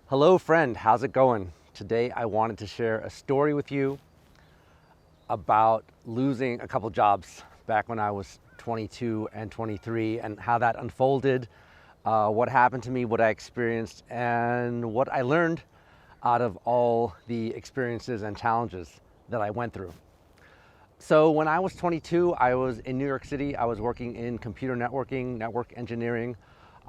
Hello friend, how's it going? Today I wanted to share a story with you about losing a couple jobs back when I was 22 and 23 and how that unfolded, what happened to me, what I experienced, and what I learned out of all the experiences and challenges that I went through. So when I was 22, I was in New York City. I was working in computer networking, network engineering.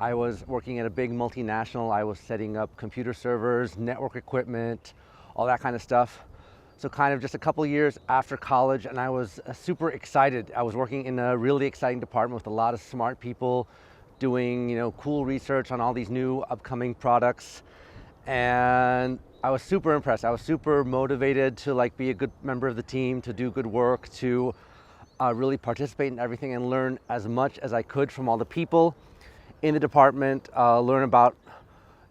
I was working at a big multinational. I was setting up computer servers, network equipment, all that kind of stuff. So kind of just a couple years after college, and I was super excited. I was working in a really exciting department with a lot of smart people doing, cool research on all these new upcoming products. And I was super impressed. I was super motivated to be a good member of the team, to do good work, to really participate in everything and learn as much as I could from all the people in the department, learn about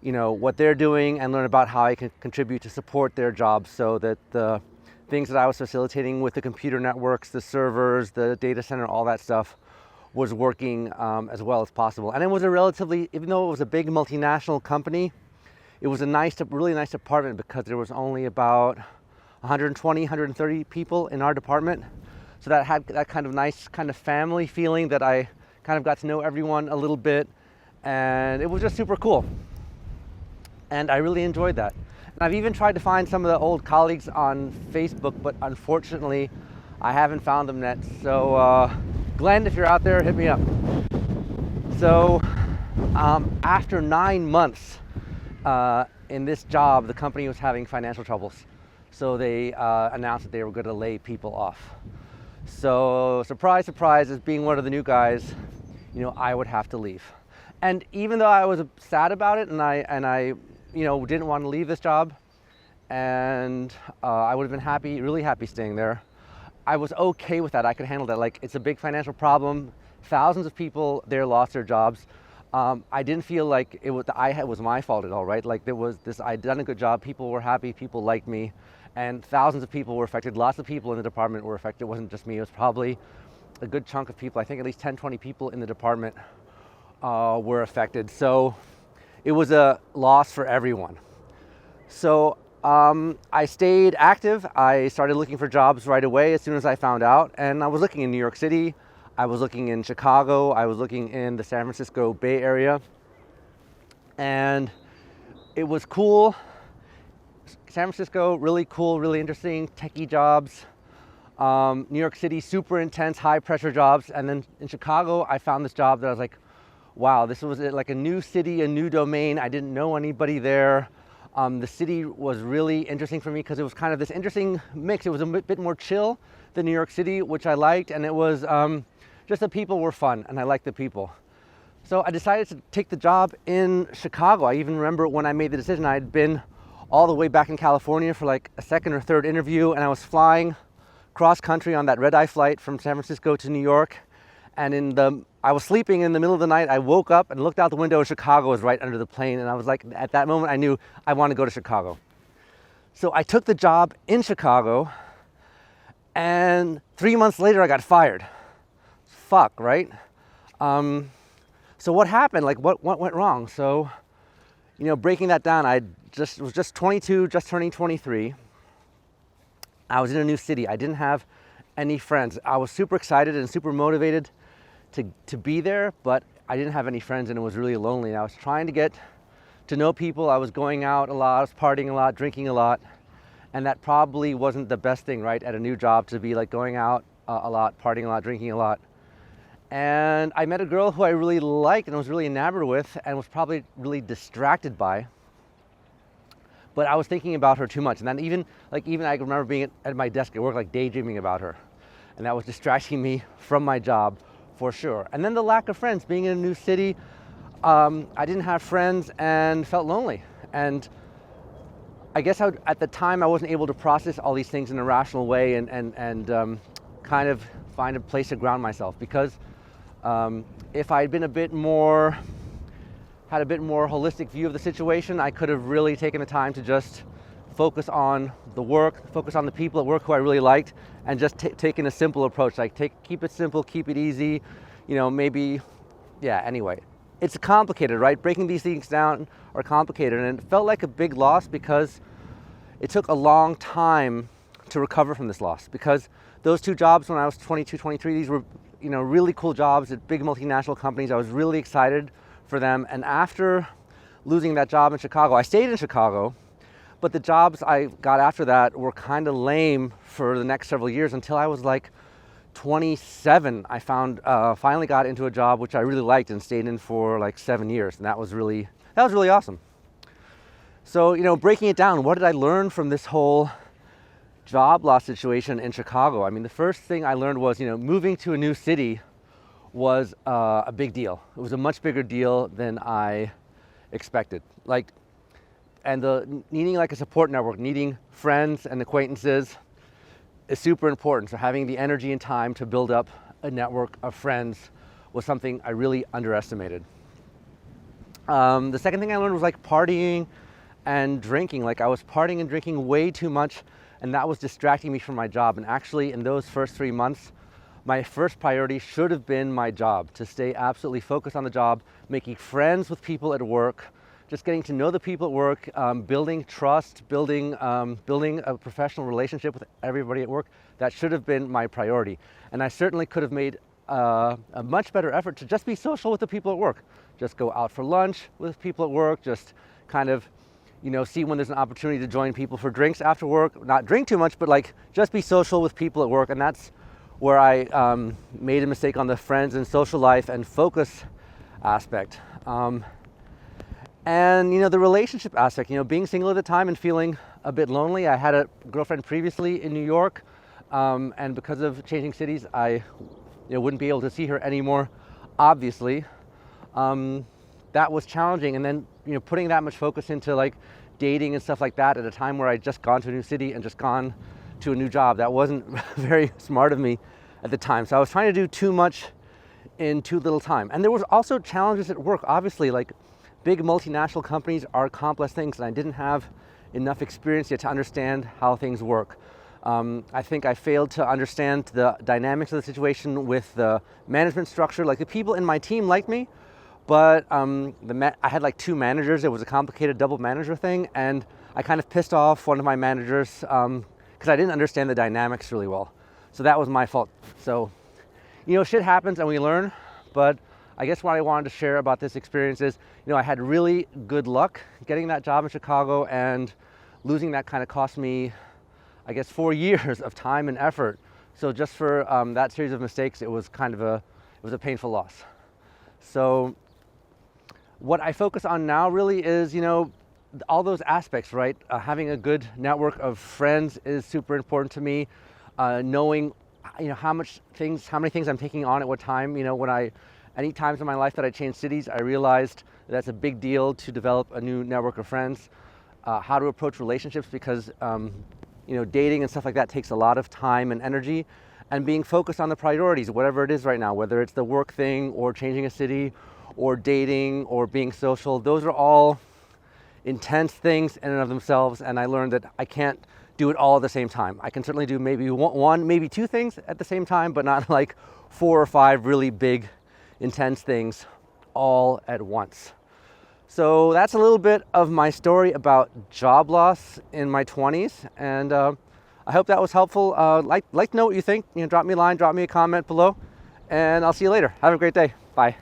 what they're doing and learn about how I can contribute to support their jobs so that the things that I was facilitating with the computer networks, the servers, the data center, all that stuff was working as well as possible. And it was even though it was a big multinational company, it was a really nice department because there was only about 120, 130 people in our department. So that had that kind of nice kind of family feeling that I kind of got to know everyone a little bit, and it was just super cool. And I really enjoyed that. And I've even tried to find some of the old colleagues on Facebook, but unfortunately, I haven't found them yet. So Glenn, if you're out there, hit me up. So after 9 months in this job, the company was having financial troubles. So they announced that they were going to lay people off. So surprise, surprise, as being one of the new guys, I would have to leave. And even though I was sad about it and I didn't want to leave this job, and I would have been really happy staying there, I was okay with that. I could handle that. It's a big financial problem. Thousands of people there lost their jobs. I didn't feel like it was my fault at all, right? I'd done a good job. People were happy. People liked me. And thousands of people were affected. Lots of people in the department were affected. It wasn't just me. It was probably a good chunk of people. I think at least 10, 20 people in the department were affected. So it was a loss for everyone. So I stayed active. I started looking for jobs right away as soon as I found out. And I was looking in New York City. I was looking in Chicago. I was looking in the San Francisco Bay Area. And it was cool. San Francisco, really cool, really interesting, techie jobs. New York City, super intense, high pressure jobs. And then in Chicago, I found this job that I was like, wow, this was like a new city, a new domain. I didn't know anybody there. The city was really interesting for me because it was kind of this interesting mix. It was a bit more chill than New York City, which I liked. And it was just the people were fun, and I liked the people. So I decided to take the job in Chicago. I even remember when I made the decision, I had been all the way back in California for like a second or third interview, and I was flying cross country on that red-eye flight from San Francisco to New York. And I was sleeping in the middle of the night. I woke up and looked out the window, and Chicago was right under the plane. And I was like, at that moment, I knew I want to go to Chicago. So I took the job in Chicago, and 3 months later, I got fired. Fuck, right? So what happened? What went wrong? So, breaking that down, I was just 22, just turning 23. I was in a new city. I didn't have any friends. I was super excited and super motivated to be there, but I didn't have any friends, and it was really lonely. And I was trying to get to know people. I was going out a lot, I was partying a lot, drinking a lot, and that probably wasn't the best thing, right, at a new job, to be going out a lot, partying a lot, drinking a lot. And I met a girl who I really liked and was really enamored with and was probably really distracted by. But I was thinking about her too much. And then even I remember being at my desk at work, daydreaming about her. And that was distracting me from my job for sure. And then the lack of friends, being in a new city, I didn't have friends and felt lonely. And I guess at the time I wasn't able to process all these things in a rational way and kind of find a place to ground myself. Because if I'd been had a bit more holistic view of the situation, I could have really taken the time to just focus on the work, focus on the people at work who I really liked, and just taking a simple approach. Keep it simple, keep it easy, anyway. it's complicated, right? Breaking these things down are complicated, and it felt like a big loss because it took a long time to recover from this loss, because those two jobs when I was 22, 23, these were, really cool jobs at big multinational companies. I was really excited for them. And after losing that job in Chicago, I stayed in Chicago, but the jobs I got after that were kind of lame for the next several years until I was like 27. I finally got into a job which I really liked and stayed in for like 7 years. And that was really awesome. So, breaking it down, what did I learn from this whole job loss situation in Chicago? I mean, the first thing I learned was, moving to a new city was a big deal. It was a much bigger deal than I expected. Needing like a support network, needing friends and acquaintances is super important. So having the energy and time to build up a network of friends was something I really underestimated. The second thing I learned was like partying and drinking. Like I was partying and drinking way too much, and that was distracting me from my job. And actually in those first 3 months, my first priority should have been my job, to stay absolutely focused on the job, making friends with people at work, just getting to know the people at work, building trust, building a professional relationship with everybody at work. That should have been my priority. And I certainly could have made a much better effort to just be social with the people at work. Just go out for lunch with people at work, just kind of see when there's an opportunity to join people for drinks after work. Not drink too much, but like just be social with people at work. And that's where I made a mistake on the friends and social life and focus aspect. And the relationship aspect, being single at the time and feeling a bit lonely. I had a girlfriend previously in New York, and because of changing cities, I wouldn't be able to see her anymore, obviously. That was challenging. And then putting that much focus into like dating and stuff like that at a time where I'd just gone to a new city and just gone to a new job, that wasn't very smart of me at the time. So I was trying to do too much in too little time. And there was also challenges at work. Obviously, like big multinational companies are complex things, and I didn't have enough experience yet to understand how things work. I think I failed to understand the dynamics of the situation with the management structure. Like the people in my team liked me, but I had like 2 managers. It was a complicated double manager thing, and I kind of pissed off one of my managers because I didn't understand the dynamics really well. So that was my fault. So, shit happens and we learn, but I guess what I wanted to share about this experience is, I had really good luck getting that job in Chicago, and losing that kind of cost me, I guess, 4 years of time and effort. So just for that series of mistakes, it was a painful loss. So what I focus on now really is, all those aspects, right? Having a good network of friends is super important to me. Knowing, how many things I'm taking on at what time. Any times in my life that I changed cities, I realized that's a big deal to develop a new network of friends. How to approach relationships, because dating and stuff like that takes a lot of time and energy, and being focused on the priorities, whatever it is right now, whether it's the work thing or changing a city or dating or being social. Those are all intense things in and of themselves, and I learned that I can't do it all at the same time. I can certainly do maybe one, maybe 2 things at the same time, but not like 4 or 5 really big, intense things all at once. So that's a little bit of my story about job loss in my 20s, and I hope that was helpful. Like to know what you think. Drop me a line, drop me a comment below, and I'll see you later. Have a great day. Bye.